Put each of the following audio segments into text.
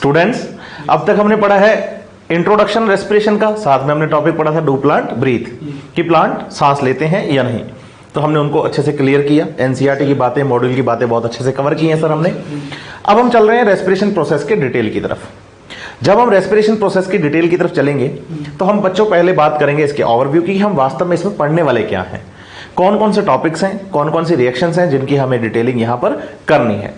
Students, अब तक हमने पढ़ा है इंट्रोडक्शन रेस्पिरेशन का, साथ में हमने टॉपिक पढ़ा था डू प्लांट ब्रीथ, कि प्लांट सांस लेते हैं या नहीं। तो हमने उनको अच्छे से क्लियर किया, एनसीईआरटी की बातें, मॉड्यूल की बातें बहुत अच्छे से कवर की हैं सर हमने। अब हम चल रहे हैं रेस्पिरेशन प्रोसेस के डिटेल की तरफ। जब हम रेस्पिरेशन प्रोसेस की डिटेल की तरफ चलेंगे तो हम बच्चों पहले बात करेंगे इसके ओवरव्यू की, हम वास्तव में इसमें पढ़ने वाले क्या हैं, कौन कौन से टॉपिक्स हैं, कौन कौन सी रिएक्शंस हैं जिनकी हमें डिटेलिंग यहां पर करनी है।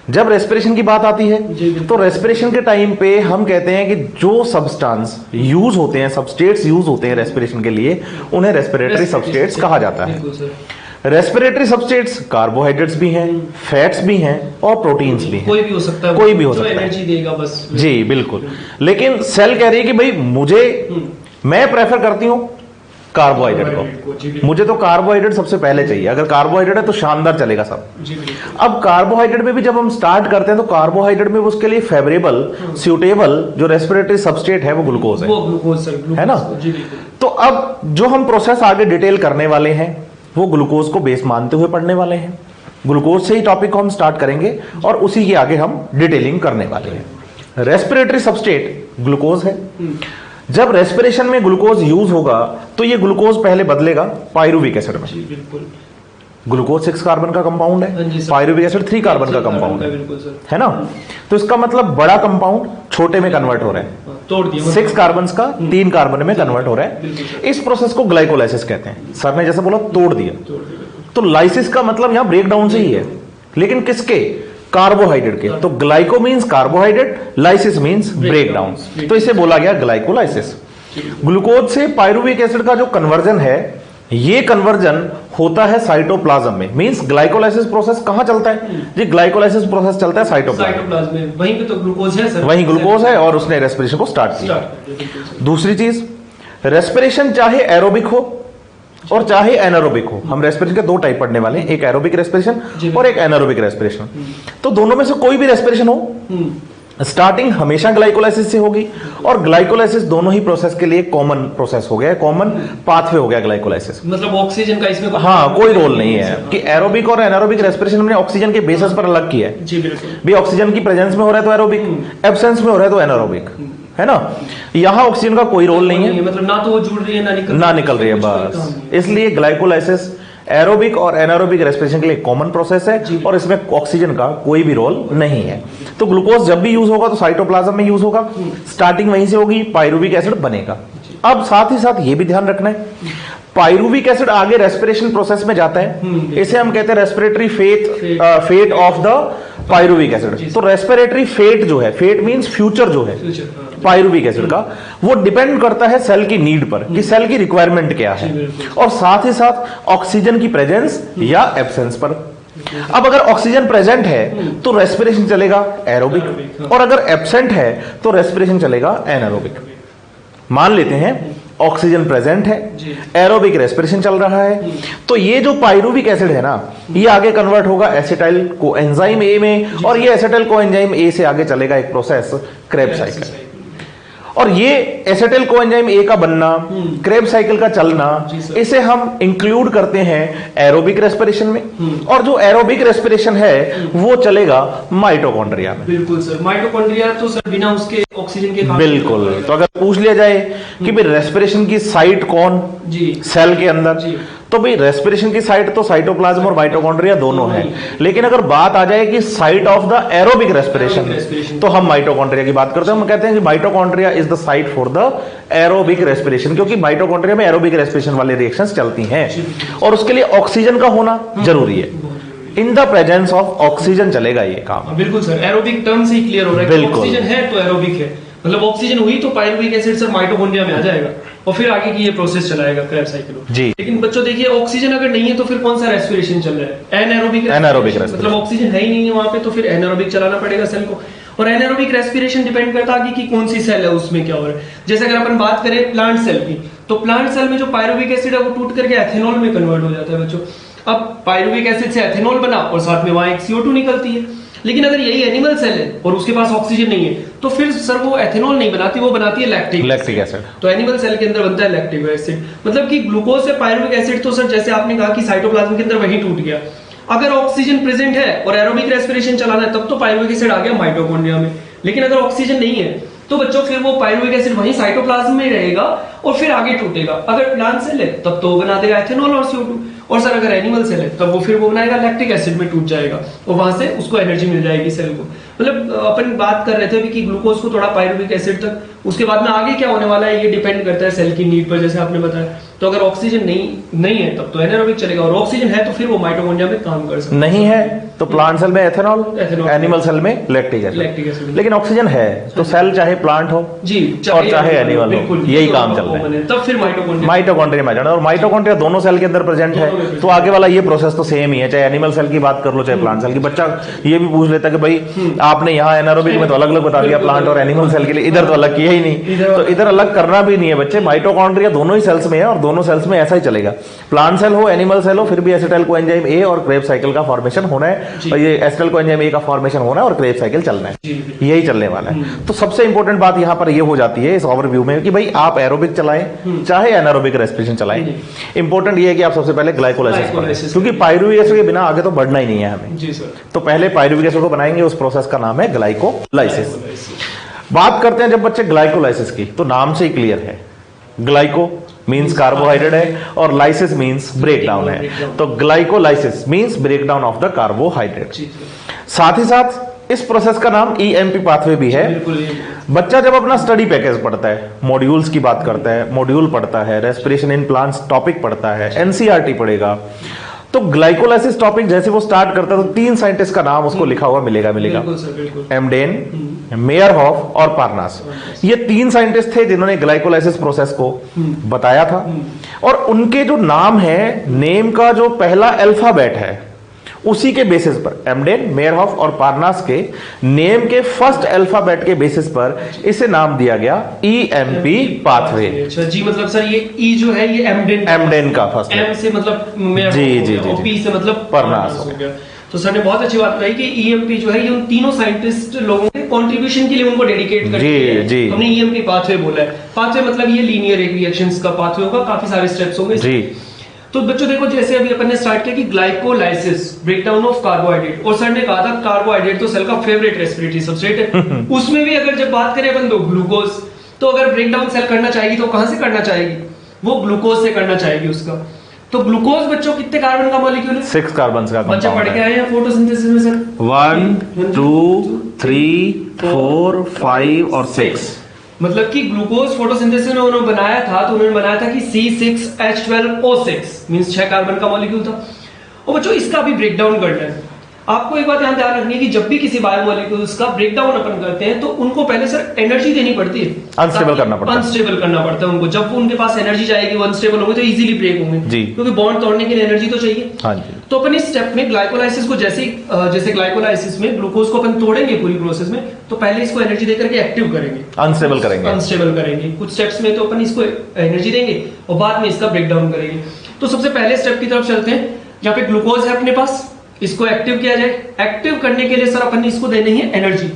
जब रेस्पिरेशन की बात आती है तो रेस्पिरेशन के टाइम पे हम कहते हैं कि जो सब्सटेंस यूज होते हैं, सबस्ट्रेट्स यूज होते हैं रेस्पिरेशन के लिए, उन्हें रेस्पिरेटरी सबस्ट्रेट्स कहा जाता है। रेस्पिरेटरी सबस्ट्रेट्स कार्बोहाइड्रेट्स भी हैं, फैट्स भी हैं और प्रोटीन्स भी हैं। कोई भी हो सकता है, कोई भी हो सकता है, एनर्जी देगा बस। जी बिल्कुल। लेकिन सेल कह रही है कि भाई मैं प्रेफर करती हूं कार्बोहाइड्रेट को, मुझे तो कार्बोहाइड्रेट सबसे पहले चाहिए। अगर कार्बोहाइड्रेट है तो शानदार चलेगा सब। अब कार्बोहाइड्रेट में भी जब हम स्टार्ट करते हैं तो कार्बोहाइड्रेट में उसके लिए फेवरेबल, सूटेबल जो रेस्पिरेटरी सबस्ट्रेट है वो ग्लूकोज है ना। तो अब जो हम प्रोसेस आगे डिटेल करने वाले हैं वो ग्लूकोज को बेस मानते हुए पढ़ने वाले हैं। ग्लूकोज से ही टॉपिक को हम स्टार्ट करेंगे और उसी के आगे हम डिटेलिंग करने वाले हैं। रेस्पिरेटरी सबस्ट्रेट ग्लूकोज है। जब रेस्पिरेशन में ग्लूकोज यूज होगा तो ये ग्लूकोज पहले बदलेगा पायरुविक एसिड में। ग्लूकोज 6 कार्बन का कंपाउंड है, पायरुविक एसिड 3 कार्बन का कंपाउंड है ना। तो इसका मतलब बड़ा कंपाउंड छोटे में कन्वर्ट हो रहा है, तोड़ दिया 6 कार्बन का 3 कार्बन में कन्वर्ट हो रहा है। इस प्रोसेस को ग्लाइकोलाइसिस कहते हैं। सर ने जैसे बोला तोड़ दिया, तो लाइसिस का मतलब यहां ब्रेक डाउन से ही है, लेकिन किसके, कार्बोहाइड्रेट के। तो glyco means carbohydrate, lysis means break down, तो इसे बोला गया ग्लाइकोलाइसिस। ग्लूकोज से पायरुविक एसिड का जो कन्वर्जन है, ये कन्वर्जन होता है साइटोप्लाज्म में। मींस ग्लाइकोलाइसिस प्रोसेस कहां चलता है जी, ग्लाइकोलाइसिस प्रोसेस चलता है साइटोप्लाज्म में। वहीं पे तो ग्लूकोज है सर, वहीं ग्लूकोज है और उसने रेस्पिरेशन को स्टार्ट किया। दूसरी चीज, रेस्पिरेशन चाहे एरोबिक हो और चाहे एनारोबिक हो। हम रेस्पिरेशन के 2 टाइप पढ़ने वाले हैं, एक एरोबिक रेस्पिरेशन और एक एनारोबिक रेस्पिरेशन। तो दोनों में से कोई भी रेस्पिरेशन हो, स्टार्टिंग हमेशा ग्लाइकोलाइसिस से होगी, और ग्लाइकोलाइसिस दोनों ही प्रोसेस के लिए कॉमन प्रोसेस हो गया, कॉमन पाथवे हो गया ग्लाइकोलाइसिस। मतलब ऑक्सीजन का इसमें कोई रोल नहीं है कि एरोबिक और एनारोबिक रेस्पिरेशन हमने ऑक्सीजन के बेसिस पर अलग किया है। जी बिल्कुल। भी ऑक्सीजन की प्रेजेंस में हो रहा है तो एरोबिक, एब्सेंस में हो रहा है तो एनारोबिक, है ना। यहां ऑक्सीजन का कोई रोल नहीं है, मतलब ना तो वो जुड़ रही है ना निकल रही है बस। इसलिए ग्लाइकोलाइसिस एरोबिक और एनारोबिक रेस्पिरेशन के लिए कॉमन प्रोसेस है और इसमें ऑक्सीजन का कोई भी रोल नहीं है। तो ग्लूकोज जब भी यूज होगा तो साइटोप्लाज्म में यूज होगा, स्टार्टिंग वहीं से होगी, पायरुविक एसिड बनेगा। अब साथ ही साथ ये भी ध्यान रखना है, पायरुविक एसिड आगे रेस्पिरेशन प्रोसेस में जाता है, इसे हम कहते हैं respiratory fate of the pyruvic acid. तो रेस्पिरेटरी फेट जो है, फेट मींस फ्यूचर जो है पायरुविक एसिड का, वो डिपेंड करता है सेल की नीड पर कि सेल की रिक्वायरमेंट क्या है, और साथ ही साथ ऑक्सीजन की प्रेजेंस या एब्सेंस पर। अब अगर ऑक्सीजन प्रेजेंट है तो रेस्पिरेशन चलेगा एरोबिक, और अगर एब्सेंट है तो रेस्पिरेशन चलेगा एनारोबिक। मान लेते हैं ऑक्सीजन प्रेजेंट है, एरोबिक रेस्पिरेशन चल रहा है, तो ये जो पायरुविक एसिड है ना, ये आगे कन्वर्ट होगा एसिटाइल कोएंजाइम ए में, और ये एसिटाइल कोएंजाइम ए से आगे चलेगा एक प्रोसेस क्रेब्स साइकिल। और ये एसिटाइल कोएंजाइम ए का बनना, क्रेब्स साइकिल का चलना, इसे हम इंक्लूड करते हैं एरोबिक रेस्पिरेशन में, और जो एरोबिक रेस्पिरेशन है वो चलेगा माइटोकॉन्ड्रिया में। बिल्कुल सर, माइटोकॉन्ड्रिया तो सर बिना उसके ऑक्सीजन के बिल्कुल। तो अगर पूछ लिया जाए कि भाई रेस्पिरेशन की साइट कौन सेल के अंदर, तो भाई रेस्पिरेशन की साइट तो साइटोप्लाज्म और माइटोकॉन्ड्रिया दोनों है, लेकिन अगर बात आ जाए कि site of the aerobic respiration तो हम माइटोकॉन्ड्रिया की बात करते हैं। हम कहते हैं कि mitochondria is the site for the aerobic respiration, क्योंकि माइटोकॉन्ड्रिया में एरोबिक रेस्पिरेशन वाले रिएक्शंस चलती हैं और उसके लिए ऑक्सीजन का होना जरूरी है। In the presence of oxygen चलेगा ये काम। बिल्कुल सर, एरोबिक टर्म से ही क्लियर हो रहा है कि ऑक्सीजन है तो एरोबिक है, मतलब ऑक्सीजन हुई तो पायरुविक एसिड सर माइटोकॉन्ड्रिया में आ जाएगा और फिर आगे की ये प्रोसेस चलाएगा क्रेब्स साइकिल जी। लेकिन बच्चों देखिए, ऑक्सीजन अगर नहीं है तो फिर कौन सा रेस्पिरेशन चल रहा है, एनारोबिक, मतलब ऑक्सीजन है ही नहीं है वहां पे, तो फिर एनारोबिक चलाना पड़ेगा सेल को। और एनारोबिक रेस्पिरेशन डिपेंड करता है कि कौन सी सेल है उसमें क्या हो रहा है। जैसे अगर अपन बात करें प्लांट सेल की, तो प्लांट सेल में जो पायरुविक एसिड है वो टूट करके एथेनॉल में कन्वर्ट हो जाता है बच्चों। अब पायरुविक एसिड से एथेनॉल बना और साथ में वहां एक CO2 निकलती है। लेकिन अगर यही एनिमल सेल है और उसके पास ऑक्सीजन नहीं है तो फिर सर वो एथेनॉल नहीं बनाती, वो बनाती है लैक्टिक एसिड। तो एनिमल सेल के अंदर बनता है लैक्टिक एसिड, मतलब कि ग्लूकोज से पायरुविक एसिड तो सर जैसे आपने कहा कि साइटोप्लाज्म के अंदर वही टूट गया। अगर ऑक्सीजन प्रेजेंट है और एरोबिक रेस्पिरेशन चलाना है तब तो पायरुविक एसिड आ गया माइटोकॉन्ड्रिया में। लेकिन अगर ऑक्सीजन नहीं है तो बच्चों फिर वो पायरुविक एसिड वहीं साइटोप्लाज्म में रहेगा और फिर आगे टूटेगा। अगर प्लांट सेल है तब तो वो बना देगा एथेनॉल और CO2, और सर अगर एनिमल सेल है तब वो फिर वो बनाएगा लैक्टिक एसिड में टूट जाएगा और वहां से उसको एनर्जी मिल जाएगी सेल को। मतलब अपन बात कर रहे थे अभी कि ग्लूकोज को थोड़ा पायरुविक एसिड तक, उसके बाद में आगे क्या होने वाला है ये डिपेंड करता है सेल की नीड पर, जैसे आपने बताया। तो अगर ऑक्सीजन नहीं है तब तो एनारोबिक चलेगा, और ऑक्सीजन है तो फिर वो माइटोकॉन्ड्रिया में काम कर सकता है। नहीं है तो प्लांट सेल में एथेनॉल, एनिमल सेल में लैक्टिक एसिड। लेकिन ऑक्सीजन है तो सेल चाहे प्लांट हो जी और चाहे एनिमल हो, यही काम चल रहा है। तब फिर माइटोकॉन्ड्रिया में जाना, और माइटोकॉन्ड्रिया दोनों सेल के अंदर प्रेजेंट है, तो आगे वाला ये प्रोसेस तो सेम ही है, चाहे एनिमल सेल की बात कर लो चाहे प्लांट सेल की। बच्चा ये भी पूछ लेता है कि भाई आपने यहाँ एनारोबिक में तो अलग अलग बता दिया प्लांट और एनिमल सेल के लिए, इधर तो अलग किया ही नहीं, तो इधर अलग करना भी नहीं है बच्चे। माइटोकॉन्ड्रिया दोनों ही सेल्स में है और दोनों सेल्स में ऐसा ही चलेगा, प्लांट सेल हो एनिमल सेल हो, फिर भी एसिटाइल कोएंजाइम ए और क्रेब्स साइकिल का फॉर्मेशन होना है, और ये एसिटाइल कोएंजाइम ए का फॉर्मेशन होना है और क्रेब्स साइकिल चलना है, यही चलने वाला है। तो सबसे इंपॉर्टेंट बात यहाँ पर ये हो जाती है इस ओवरव्यू में कि भाई आप एरोबिक चलाएं चाहे एनारोबिक रेस्पिरेशन चलाएं, इंपॉर्टेंट ये है कि आप सबसे पहले ग्लाइकोलाइसिस करें, क्योंकि पायरुविक एसिड के बिना आगे तो बढ़ना ही नहीं है हमें। जी सर। तो पहले पायरुविक एसिड को बनाएंगे, उस प्रोसेस का नाम है ग्लाइकोलाइसिस। बात करते हैं जब बच्चे ग्लाइकोलाइसिस की, तो नाम से ही क्लियर है, ग्लाइको मींस कार्बोहाइड्रेट है और लाइसिस मींस ब्रेकडाउन है, तो glycolysis means breakdown of the carbohydrate. साथ ही साथ इस प्रोसेस का नाम EMP पाथवे भी है। बच्चा जब अपना स्टडी पैकेज पढ़ता है, मॉड्यूल्स की बात करता है, मॉड्यूल पढ़ता है, रेस्पिरेशन इन प्लांट्स टॉपिक पढ़ता है, NCERT पढ़ेगा, तो ग्लाइकोलाइसिस टॉपिक जैसे वो स्टार्ट करता है तो 3 साइंटिस्ट का नाम उसको लिखा हुआ मिलेगा, एमडेन, मेयरहॉफ और पार्नास। ये 3 साइंटिस्ट थे जिन्होंने ग्लाइकोलाइसिस प्रोसेस को बताया था, और उनके जो नाम है, नेम का जो पहला अल्फाबेट है उसी के बेसिस पर, एमडेन, मेयरहॉफ और पार्नास के नेम के फर्स्ट अल्फाबेट के बेसिस पर इसे नाम दिया गया EMP पाथवे। अच्छा जी, मतलब सर ये E जो है ये एमडेन का फर्स्ट, M से मतलब जी, और P से मतलब पार्नास हो गया। तो सर ने बहुत अच्छी बात बताई कि EMP जो है ये उन तीनों साइंटिस्ट लोगों के कंट्रीब्यूशन के लिए उनको डेडिकेट करके है। हमने EMP पाथवे बोला है, पाथवे मतलब ये लीनियर रिएक्शंस का पाथवे होगा, काफी सारे स्टेप्स होंगे जी। तो बच्चों देखो, जैसे अभी अपन ने स्टार्ट किया कि ग्लाइकोलाइसिस ब्रेकडाउन ऑफ कार्बोहाइड्रेट, और सर ने कहा था कार्बोहाइड्रेट तो सेल का फेवरेट रेस्पिरेटरी सबस्ट्रेट है, उसमें भी अगर जब बात करें अपन तो ग्लूकोज, तो अगर ब्रेकडाउन सेल करना चाहेगी तो कहां से करना चाहेगी, वो ग्लूकोज से करना चाहेगी उसका। तो ग्लूकोज बच्चों कितने कार्बन का मॉलिक्यूल है? 6 कार्बन का। बच्चे पढ़ के आए हैं फोटोसिंथेसिस में सर? 1 2 3 4 5 और 6। मतलब कि ग्लूकोज फोटोसिंथेसिस में उन्होंने बनाया था, तो उन्होंने बनाया था कि C6H12O6 मींस 6 कार्बन का मॉलिक्यूल था। और बच्चों इसका भी ब्रेकडाउन करना है। आपको एक बात ध्यान रखनी है कि जब भी किसी बायोमोलिक्यूल्स का ब्रेकडाउन अपन करते हैं तो उनको पहले सर एनर्जी देनी पड़ती है, अनस्टेबल करना पड़ता है उनको। जब उनके पास एनर्जी जाएगी वो अनस्टेबल होंगे तो इजीली ब्रेक होंगे, क्योंकि बॉन्ड तोड़ने के लिए एनर्जी तो चाहिए। हाँ जी। तो अपन इस स्टेप में ग्लाइकोलाइसिस को जैसे ग्लाइकोलाइसिस में ग्लूकोज को अपन तोड़ेंगे पूरी प्रोसेस में, तो पहले इसको एनर्जी देकर के एक्टिव करेंगे, अनस्टेबल करेंगे। कुछ स्टेप्स में तो अपन इसको एनर्जी देंगे और बाद में इसका ब्रेकडाउन करेंगे। तो सबसे पहले स्टेप की तरफ चलते हैं, जहाँ पे ग्लूकोज है अपने पास, इसको एक्टिव किया जाए। एक्टिव करने के लिए सर अपन इसको देनी है एनर्जी,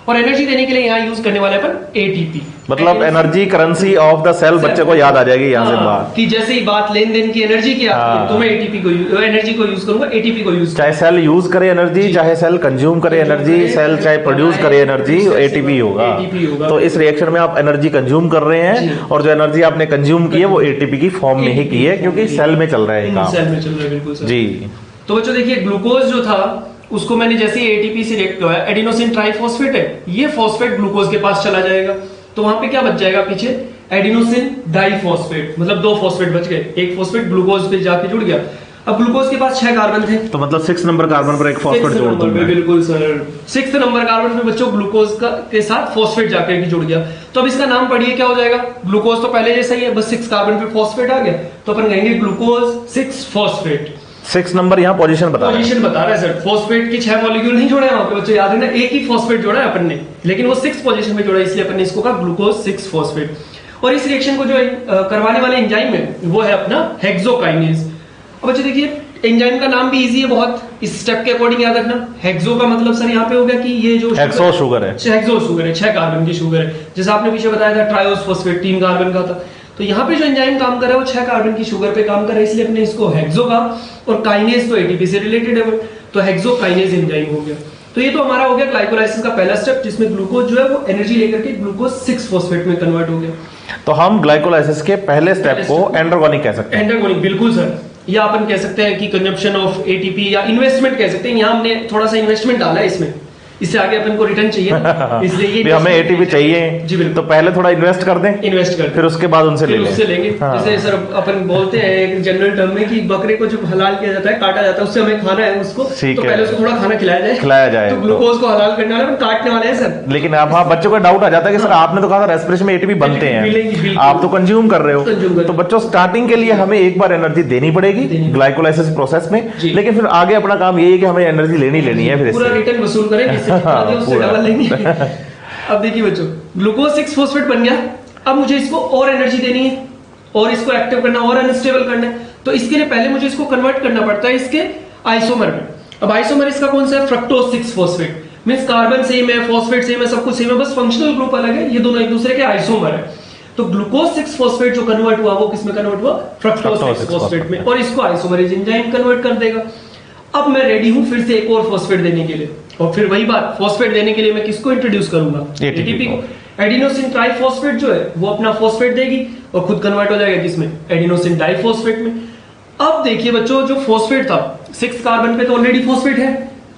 और एनर्जी देने के लिए यहाँ यूज करने वाले अपन ATP, मतलब energy currency of the cell. बच्चे को याद आ जाएगी यहाँ से बात कि जैसे ही बात लेन देन की एनर्जी की तो मैं ATP को एनर्जी को यूज करूंगा, ATP को यूज। चाहे सेल यूज करे एनर्जी, चाहे सेल कंज्यूम करे एनर्जी, सेल चाहे प्रोड्यूस करे एनर्जी, ATP होगा। तो इस रिएक्शन में आप एनर्जी कंज्यूम कर रहे हैं, और जो एनर्जी आपने कंज्यूम की है वो ATP की फॉर्म में ही की है, क्योंकि सेल में चल रहा है काम। सेल में चल रहा है, बिल्कुल सर जी। तो बच्चों देखिए, ग्लूकोज जो था उसको मैंने जैसे ATP से रिएक्ट किया, एडिनोसिन ट्राइफॉस्फेट है, ये फॉस्फेट ग्लूकोज के पास चला जाएगा, तो वहां पे क्या बच जाएगा पीछे, एडिनोसिन डाइफॉस्फेट, मतलब 2 फॉस्फेट बच गए, एक फॉस्फेट ग्लूकोज पे जाके जुड़ गया। अब ग्लूकोज के पास 6 कार्बन थे, तो मतलब 6 नंबर कार्बन पर एक फॉस्फेट जोड़ दूंगा। बिल्कुल सर, 6 नंबर कार्बन पे बच्चों ग्लूकोज के साथ फॉस्फेट जाके जुड़ गया। तो अब इसका नाम पढ़िए क्या हो जाएगा, ग्लूकोज तो पहले जैसा ही है, बस 6 कार्बन पे फॉस्फेट आ गया, तो अपन कहेंगे ग्लूकोज 6 फॉस्फेट। 6 नंबर यहाँ पोजीशन बता रहा है सर। फॉस्फेट की 6 मॉलिक्यूल नहीं जोड़े वहां पे बच्चों, याद है ना, एक ही फॉस्फेट जोड़ा है अपन ने, लेकिन वो 6 पोजीशन में जोड़ा, इसलिए अपन ने इसको कहा ग्लूकोज 6 फॉस्फेट। और इस रिएक्शन को जो करवाने वाले एंजाइम है वो है अपना हेक्सोकाइनेज। अब बच्चों देखिए, एंजाइम का नाम भी इजी है बहुत, इस स्टेप के अकॉर्डिंग याद रखना। हेक्सो का मतलब सर यहाँ पे हो गया कि ये जो हेक्सो शुगर है, हेक्सो शुगर है, 6 कार्बन की शुगर है। जैसा आपने पीछे बताया था ट्रायोस फॉस्फेट 3 कार्बन का था, तो यहाँ पे जो एंजाइम काम कर रहा है वो 6 कार्बन की शुगर पे काम कर रहा है, इसलिए हमने इसको हेक्सो कहा। और काइनेज तो ATP से रिलेटेड है, तो हेक्सोकाइनेज एंजाइम हो गया। तो ये तो हमारा हो गया ग्लाइकोलाइसिस का पहला स्टेप, जिसमें ग्लूकोज जो है वो एनर्जी लेकर के ग्लूकोज 6 फॉस्फेट में कन्वर्ट हो गया। तो हम ग्लाइकोलाइसिस के पहले स्टेप को एंड्रोगोनिक कह सकते हैं। एंड्रोगोनिक, बिल्कुल सर। या अपन कह सकते हैं कि कंजम्पशन ऑफ एटीपी, या इन्वेस्टमेंट कह सकते हैं। यहाँ हमने थोड़ा सा इन्वेस्टमेंट डाला है इसमें, इससे आगे अपन को रिटर्न चाहिए ना, इसलिए ये हमें एटीपी चाहिए जी बिल्कुल, तो पहले थोड़ा इन्वेस्ट कर दें, इन्वेस्ट कर फिर उसके बाद उनसे ले लें। उससे लेंगे। हाँ। जैसे सर अपन बोलते हैं एक जनरल टर्म में कि बकरे को जब हलाल किया जाता है, काटा जाता है, उससे हमें खाना है उसको, तो पहले उसको थोड़ा खाना खिलाया जाए। तो ग्लूकोज को हलाल करने वाले काटने वाले हैं सर। लेकिन अब हाँ बच्चों को डाउट आ जाता है कि सर आपने तो कहा था रेस्पिरेशन में एटीपी बनते हैं, आप तो कंज्यूम कर रहे हो। तो बच्चों स्टार्टिंग के लिए हमें एक बार एनर्जी देनी पड़ेगी ग्लाइकोलाइसिस प्रोसेस में, लेकिन फिर आगे अपना काम ये है कि हमें एनर्जी लेनी है, फिर पूरा रिटर्न वसूल करेंगे, उससे डबल लेंगे। अब देखिए बच्चों, ग्लूकोज 6 फॉस्फेट बन गया। अब मुझे इसको और एनर्जी देनी है और इसको एक्टिव करना और अनस्टेबल करना है, तो इसके लिए पहले मुझे इसको कन्वर्ट करना पड़ता है इसके आइसोमर में। अब आइसोमर इसका कौन सा है? Fructose 6 phosphate. Means carbon same है, फॉस्फेट सेम है, सब कुछ सेम है, बस फंक्शनल ग्रुप अलग है। ये दोनों एक दूसरे के आइसोमर है। तो ग्लूकोज 6 फॉस्फेट जो कन्वर्ट हुआ वो किसमें कन्वर्ट हुआ? फ्रक्टोज 6 फॉस्फेट में, और इसको आइसोमरेज एंजाइम कन्वर्ट कर देगा। अब मैं रेडी हूं फिर से एक और फॉस्फेट देने के लिए, और फिर वही बात, फॉस्फेट देने के लिए मैं किसको इंट्रोड्यूस करूंगा? एटीपी को। एडिनोसिन ट्राइफॉस्फेट जो है वो अपना फॉस्फेट देगी और खुद कन्वर्ट हो जाएगा किसमें? एडिनोसिन डाइफॉस्फेट में। अब देखिए बच्चों, जो फॉस्फेट था 6 कार्बन पे तो ऑलरेडी फॉस्फेट है,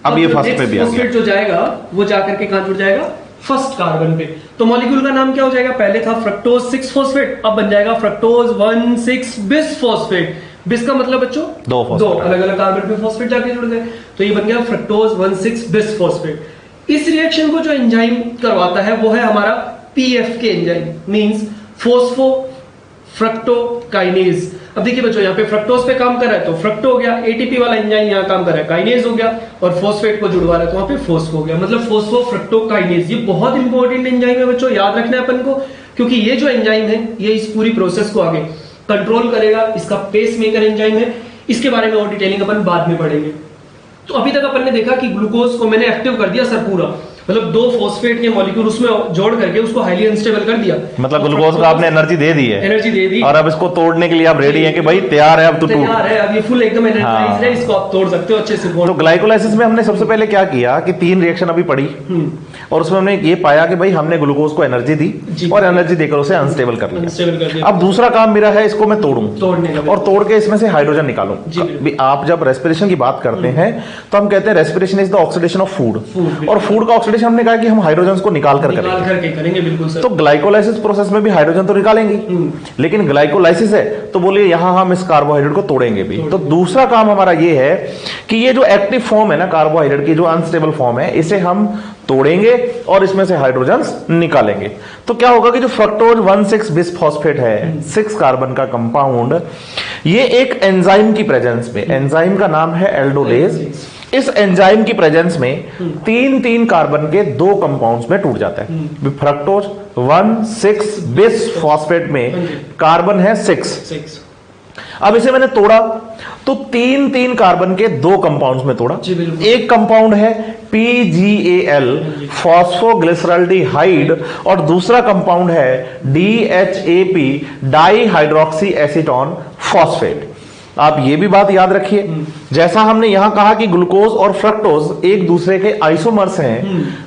अब ये फर्स्ट पे भी आ गया। फॉस्फेट जो जाएगा वो जाकर के कहां जुड़ जाएगा? फर्स्ट कार्बन पे। तो मॉलिक्यूल का नाम क्या हो जाएगा? पहले था फ्रक्टोज 6 फॉस्फेट, अब बन जाएगा फ्रक्टोज 1,6 बिस फॉस्फेट। बिस का मतलब बच्चों दो अलग अलग कार्बन पे फॉस्फेट जाके जुड़ गए, तो ये बन गया फ्रक्टोज 1,6 बिस फॉस्फेट। इस रिएक्शन को जो एंजाइम करवाता है वो है हमारा पीएफके एंजाइम, मींस फोस्फो फ्रक्टोकाइनेज। अब देखिए बच्चों, यहाँ पे फ्रक्टोज पे काम कर रहा है तो फ्रक्टो हो गया, एटीपी वाला एंजाइम यहाँ काम कर रहा है काइनेज हो गया, और फॉस्फेट को जुड़वा रहा है तो वहां पे फोस्फो हो गया, मतलब फोस्फो फ्रक्टोकाइनेज। ये बहुत इंपॉर्टेंट एंजाइम है बच्चों, याद रखना है अपन को, क्योंकि ये जो एंजाइम है ये इस पूरी प्रोसेस को आगे कंट्रोल करेगा। इसका पेस मेकर एंजाइम है, इसके बारे में और डिटेलिंग अपन बाद में पढ़ेंगे। तो अभी तक अपन ने देखा कि ग्लूकोज को मैंने एक्टिव कर दिया सर पूरा, मतलब 2 फॉस्फेट के मॉलिक्यूल उसमें जोड़ करके उसको हाईली अनस्टेबल कर दिया, मतलब ग्लूकोज को आपने एनर्जी दे दी है, एनर्जी दे दी, और अब इसको तोड़ने के लिए आप रेडी हैं कि भाई तैयार है, अब तो तैयार है, अब ये फुल एकदम एनर्जाइज्ड है, इसको आप तोड़ सकते हो अच्छे से। तो ग्लाइकोलाइसिस में हमने सबसे पहले क्या किया कि 3 रिएक्शन अभी पढ़ी, और उसमें हमने ये पाया कि भाई हमने ग्लूकोज को एनर्जी दी और एनर्जी देकर उसे अनस्टेबल कर लिया। अब दूसरा काम मेरा है इसको मैं तोड़ूं, और तोड़ के इसमें से हाइड्रोजन निकालूं। आप जब रेस्पिरेशन की बात करते हैं तो हम कहते हैं respiration is the oxidation of food, और फूड का ऑक्सीडेशन हमने कहा कि हम हाइड्रोजन को निकाल कर करेंगे। बिल्कुल सर। तो ग्लाइकोलाइसिस प्रोसेस में भी हाइड्रोजन तो निकालेंगे, लेकिन ग्लाइकोलाइसिस है तो बोलिए यहां हम इस कार्बोहाइड्रेट को तोड़ेंगे भी। तो दूसरा काम हमारा ये है कि ये जो एक्टिव फॉर्म है ना कार्बोहाइड्रेट की, जो अनस्टेबल फॉर्म है, इसे हम तोड़ेंगे और इसमें से हाइड्रोजन निकालेंगे। तो क्या होगा कि जो फ्रक्टोज 1,6 बिस फॉस्फेट है 6 कार्बन का कंपाउंड, ये एक एंजाइम की प्रेजेंस में, एंजाइम का नाम है एल्डोलेज, इस एंजाइम की प्रेजेंस में 3 कार्बन के 2 कंपाउंड्स में टूट जाता है। फ्रक्टोज 1,6 बिस फॉस्फेट में कार्बन है 6। अब इसे मैंने तोड़ा तो 3 कार्बन के 2 कंपाउंड्स में तोड़ा। एक कंपाउंड है PGAL फॉस्फोग्लिसरल्डिहाइड, और दूसरा कंपाउंड है DHAP डाइहाइड्रोक्सी एसीटोन फॉस्फेट। आप ये भी बात याद रखिए, जैसा हमने यहां कहा कि ग्लूकोज और फ्रक्टोज एक दूसरे के आइसोमर्स हैं,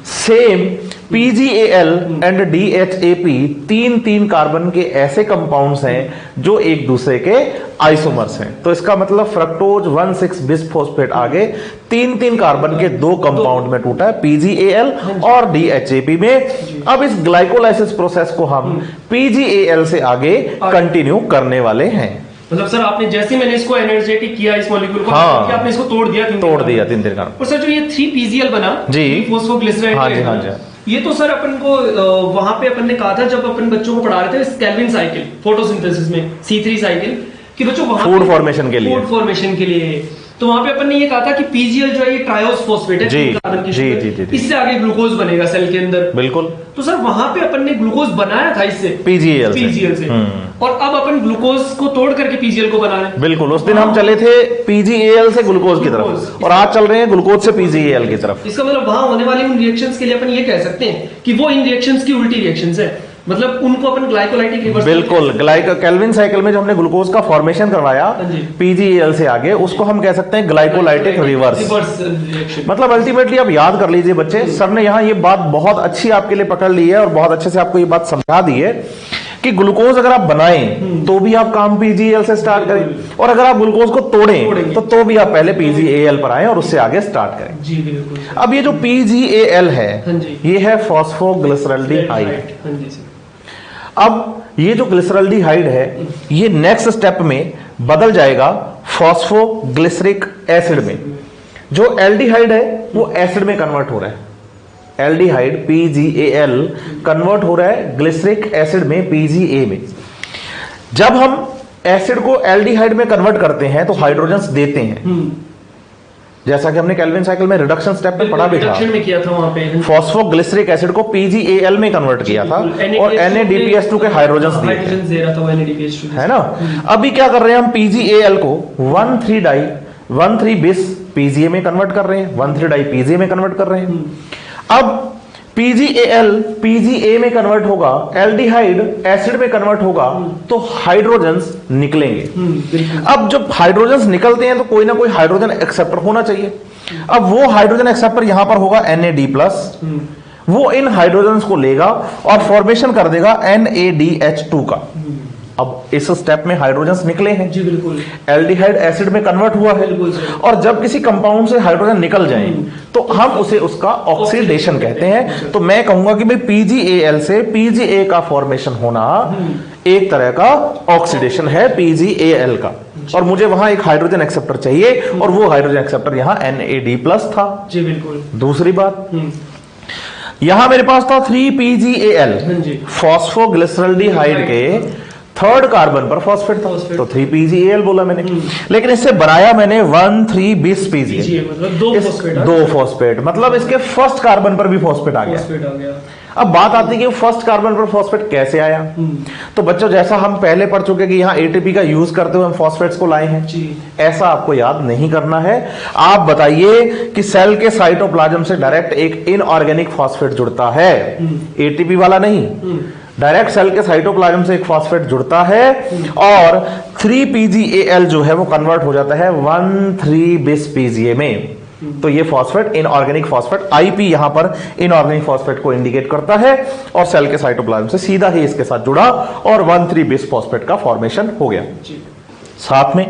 same PGAL and DHAP 3 carbon के ऐसे कंपाउंड्स हैं जो एक दूसरे के आइसोमर्स हैं। तो इसका मतलब फ्रक्टोज 1,6 बिस फॉस्फेट आगे 3 कार्बन के 2 कंपाउंड में टूटा है, PGAL और DHAP में। अब इस ग्लाइकोलाइसिस प्रोसेस को हम PGAL से आगे कंटिन्यू करने वाले हैं। मतलब सर आपने जैसे मैंने इसको एनर्जेटिक किया इस मॉलिक्यूल को, हाँ, आपने इसको तोड़ दिया 3 कार्बन। और सर जो ये 3PGL बना जी, फॉस्फोग्लिसराइड, हाँ जी, हाँ जी, ये तो सर अपन को वहां पे अपन ने कहा था जब अपन बच्चों को पढ़ा रहे थे केल्विन साइकिल फोटोसिंथेसिस में C3 साइकिल, कि बच्चों वहां फूड फॉर्मेशन के लिए, तो वहां पे अपन ने ये कहा था कि PGL जो है ये ट्रायोस फॉस्फेट है, 3 कार्बन की शुगर, इससे आगे ग्लूकोज बनेगा सेल के अंदर। बिल्कुल। तो सर वहां पे अपन ने ग्लूकोज बनाया था इससे PGL से, और अब अपन ग्लूकोज को तोड़ करके PGL को बना रहे हैं। बिल्कुल। उस दिन हम चले थे PGAL से ग्लूकोज की तरफ, और आज चल रहे हैं ग्लूकोज से PGAL की तरफ। इसका मतलब वहां होने वाली उन रिएक्शंस के लिए अपन ये कह सकते हैं कि वो इन रिएक्शंस की उल्टी रिएक्शंस है, मतलब उनको अपन ग्लाइकोलाइटिक रिवर्स, बिल्कुल, केल्विन साइकिल में जो हमने ग्लूकोज का फॉर्मेशन करवाया पीजीएल से आगे, उसको हम कह सकते हैं ग्लाइकोलाइटिक रिवर्स रिएक्शन। मतलब अल्टीमेटली आप याद कर लीजिए बच्चे, सर ने यहाँ ये बात बहुत अच्छी आपके लिए पकड़ ली है और बहुत अच्छे से आपको ये बात समझा दी है कि ग्लूकोज अगर आप बनाएं तो भी आप काम पीजीएल से स्टार्ट करें, और अगर आप ग्लूकोज को तोड़ें तो भी आप पहले पीजीएल पर आए और उससे आगे स्टार्ट करें। जी बिल्कुल। अब ये जो पीजीएल है ये है फॉस्फोग्लिसरल्डिहाइड। अब ये जो ग्लिसरल्डिहाइड है ये नेक्स्ट स्टेप में बदल जाएगा फॉस्फोग्लिसरिक एसिड में। जो एल्डिहाइड है वो एसिड में कन्वर्ट हो रहा है, एल्डिहाइड PgAl कन्वर्ट हो रहा है ग्लिसरिक एसिड में PgA में। जब हम एसिड को एल्डिहाइड में कन्वर्ट करते हैं तो हाइड्रोजन्स देते हैं, जैसा कि हमने केल्विन साइकिल में रिडक्शन स्टेप में पढ़ा भी था, में किया था वहां पे फॉस्फोग्लिसरिक एसिड को PgAl में कन्वर्ट किया था और NADPS2 के हाइड्रोजन्स दिए थे, है ना। अभी क्या कर रहे हैं हम, PgAl को 1,3-bis PGA में कन्वर्ट कर रहे हैं, 1,3-di PGA में कन्वर्ट कर रहे हैं। अब PgAl PGA में कन्वर्ट होगा, एल्डिहाइड एसिड में कन्वर्ट होगा तो हाइड्रोजन्स निकलेंगे। अब जब हाइड्रोजन्स निकलते हैं तो कोई ना कोई हाइड्रोजन एक्सेप्टर होना चाहिए। अब वो हाइड्रोजन एक्सेप्टर यहां पर होगा NAD+, वो इन हाइड्रोजन्स को लेगा और फॉर्मेशन कर देगा NADH2 का। अब इस स्टेप में हाइड्रोजन्स निकले हैं, जी बिल्कुल, एल्डिहाइड एसिड में कन्वर्ट हुआ है, और जब किसी कंपाउंड से हाइड्रोजन निकल जाए तो हम उसे उसका ऑक्सीडेशन कहते हैं। तो मैं कहूंगा कि भाई PgAl से PGA का फॉर्मेशन होना एक तरह का ऑक्सीडेशन है PgAl का, और मुझे वहां एक हाइड्रोजन एक्सेप्टर चाहिए और वो हाइड्रोजन एक्सेप्टर यहां NAD+ था। जी बिल्कुल। दूसरी बात, यहां मेरे पास था 3PgAl, फॉस्फोग्लिसरल्डिहाइड के थर्ड कार्बन पर फॉस्फेट था तो 3PgAl बोला मैंने, लेकिन इससे बनाया मैंने 1,3-bis PGA, मतलब दो फॉस्फेट, मतलब इसके फर्स्ट कार्बन पर भी फॉस्फेट आ गया। अब बात आती है कि फर्स्ट कार्बन पर फॉस्फेट कैसे आया। तो बच्चों, जैसा हम पहले पढ़ चुके कि यहाँ ATP का यूज करते हुए हम फॉस्फेट्स को लाए हैं, ऐसा आपको याद नहीं करना है। आप बताइए कि सेल के साइटोप्लाज्म से डायरेक्ट एक इनऑर्गेनिक फॉस्फेट जुड़ता है, ATP वाला नहीं, डायरेक्ट सेल के साइटोप्लाज्म से एक फॉस्फेट जुड़ता है और 3PgAl जो है वो कन्वर्ट हो जाता है 1,3-bis PGA में। तो ये फॉस्फेट इनऑर्गेनिक फॉस्फेट, IP यहां पर इनऑर्गेनिक फॉस्फेट को इंडिकेट करता है और सेल के साइटोप्लाज्म से सीधा ही इसके साथ जुड़ा और 1,3-bis फॉस्फेट का फॉर्मेशन हो गया। साथ में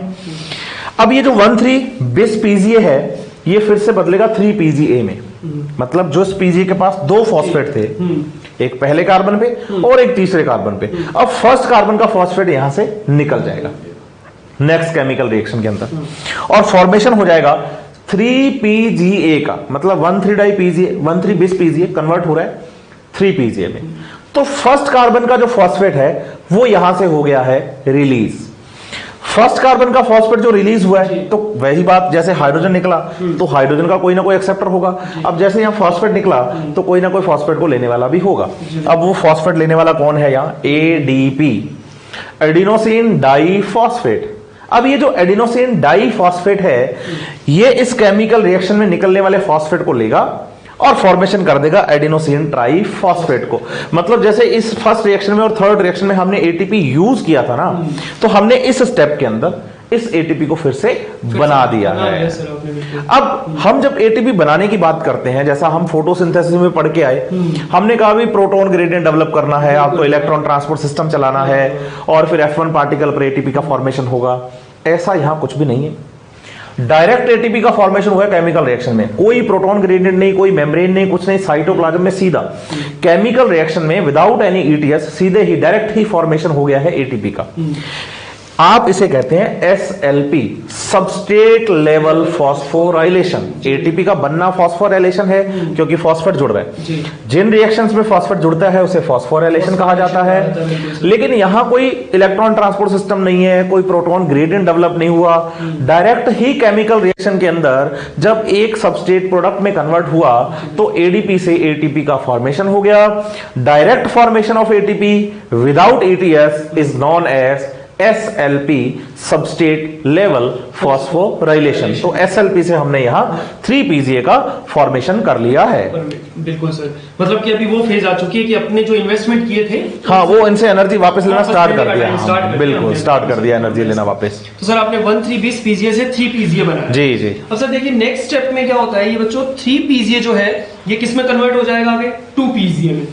अब ये जो 1,3-bis PGA है ये फिर से बदलेगा 3PGA में, मतलब जो इस PGA के पास दो फॉस्फेट थे, एक पहले कार्बन पे और एक तीसरे कार्बन पे, अब फर्स्ट कार्बन का फॉस्फेट यहां से निकल जाएगा नेक्स्ट केमिकल रिएक्शन के अंदर और फॉर्मेशन हो जाएगा 3PGA का, मतलब 1,3-di PGA 1,3-bis PGA convert हो रहा है 3PGA में। तो फर्स्ट कार्बन का जो फॉस्फेट है वो यहां से हो गया है रिलीज। फर्स्ट कार्बन का फॉस्फेट जो रिलीज हुआ है तो वही बात, जैसे हाइड्रोजन निकला तो हाइड्रोजन का कोई ना कोई एक्सेप्टर होगा। अब जैसे यहाँ फॉस्फेट निकला तो कोई ना कोई फॉस्फेट को लेने वाला भी होगा। अब वो फॉस्फेट लेने वाला कौन है यहाँ, ADP, एडिनोसिन डाइफॉस्फेट। अब ये जो एडिनोसिन डाइफॉस्फेट है ये इस केमिकल रिएक्शन में निकलने वाले फॉस्फेट को लेगा और फॉर्मेशन कर देगा एडिनोसिन ट्राइफॉस्फेट को। मतलब जैसे इस फर्स्ट रिएक्शन में और थर्ड रिएक्शन में हमने ATP यूज किया था ना, तो हमने इस स्टेप के अंदर इस ATP को फिर से बना दिया है। अब हम जब ATP बनाने की बात करते हैं, जैसा हम फोटोसिंथेसिस में पढ़ के आए, हमने कहा भी प्रोटॉन ग्रेडियंट डेवलप करना है, आपको इलेक्ट्रॉन ट्रांसपोर्ट सिस्टम चलाना है और फिर F1 पार्टिकल पर ATP का फॉर्मेशन होगा। ऐसा यहां कुछ भी नहीं है, डायरेक्ट ATP का फॉर्मेशन हुआ है केमिकल रिएक्शन में, कोई प्रोटॉन ग्रेडियंट नहीं, कोई मेम्ब्रेन नहीं, कुछ नहीं, साइटोप्लाज्म में सीधा केमिकल रिएक्शन में विदाउट एनी ETS सीधे ही डायरेक्ट ही फॉर्मेशन हो गया है ATP का। आप इसे कहते हैं SLP, substrate level phosphorylation. ATP का बनना फॉस्फोराइलेशन है क्योंकि फॉस्फेट जुड़ रहा है। जिन रिएक्शंस में फॉस्फेट जुड़ता है उसे फॉस्फोराइलेशन कहा जाता है। लेकिन यहां कोई इलेक्ट्रॉन ट्रांसपोर्ट सिस्टम नहीं है, कोई प्रोटॉन ग्रेडियंट डेवलप नहीं हुआ, डायरेक्ट ही केमिकल रिएक्शन के अंदर जब एक सबस्ट्रेट प्रोडक्ट में कन्वर्ट हुआ तो ADP से ATP का फॉर्मेशन हो गया। Direct formation of ATP without ETS is non as SLP substrate level phosphorylation. तो SLP से हमने यहाँ 3PGA का फॉर्मेशन कर लिया है। बिल्कुल सर, मतलब कि अभी वो फेज आ चुकी है कि अपने जो इन्वेस्टमेंट किए थे, हाँ, वो इनसे एनर्जी वापस लेना स्टार्ट कर दिया। बिल्कुल स्टार्ट कर दिया एनर्जी लेना वापस। तो सर आपने 1,3,20 PGA से 3PGA बनाया। जी जी। अब सर देखिए नेक्स्ट स्टेप में क्या होता है, ये बच्चों 3PGA जो है ये किस में कन्वर्ट हो जाएगा आगे, 2PGA में।